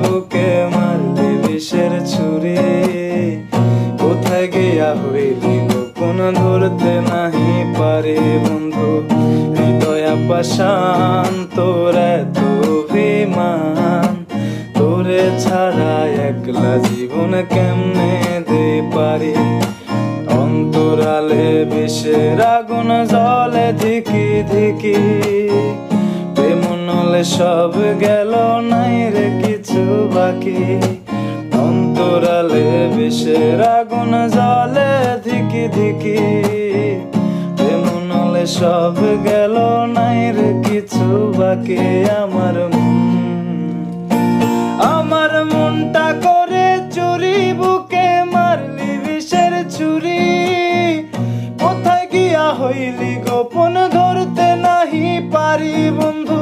বুকে মারলি বিষের ছুরি, কোথায় গিয়া হইলি গোপন ধরতে নাহি পারি বন্ধু। হৃদয় পাষাণ তোর এত অভিমান, তোরে ছাড়া একলা জীবন কেমনে দে পারি। অন্তরালে বিষের আগুন জ্বলে ধিকি ধিকি, প্রেমনলে সব গেল নাই রে কিছু বাকি। অন্তরালে বিষের আগুন জ্বলে ধিকি ধিকি, প্রেমনলে সব গেল নাই রে কিছু বাকি। আমার মনটা করে চুরি, বুকে মারলি বিষের ছুরি, কোথায় গিয়া হইলি গোপন ধরতে নাহি পারি বন্ধু।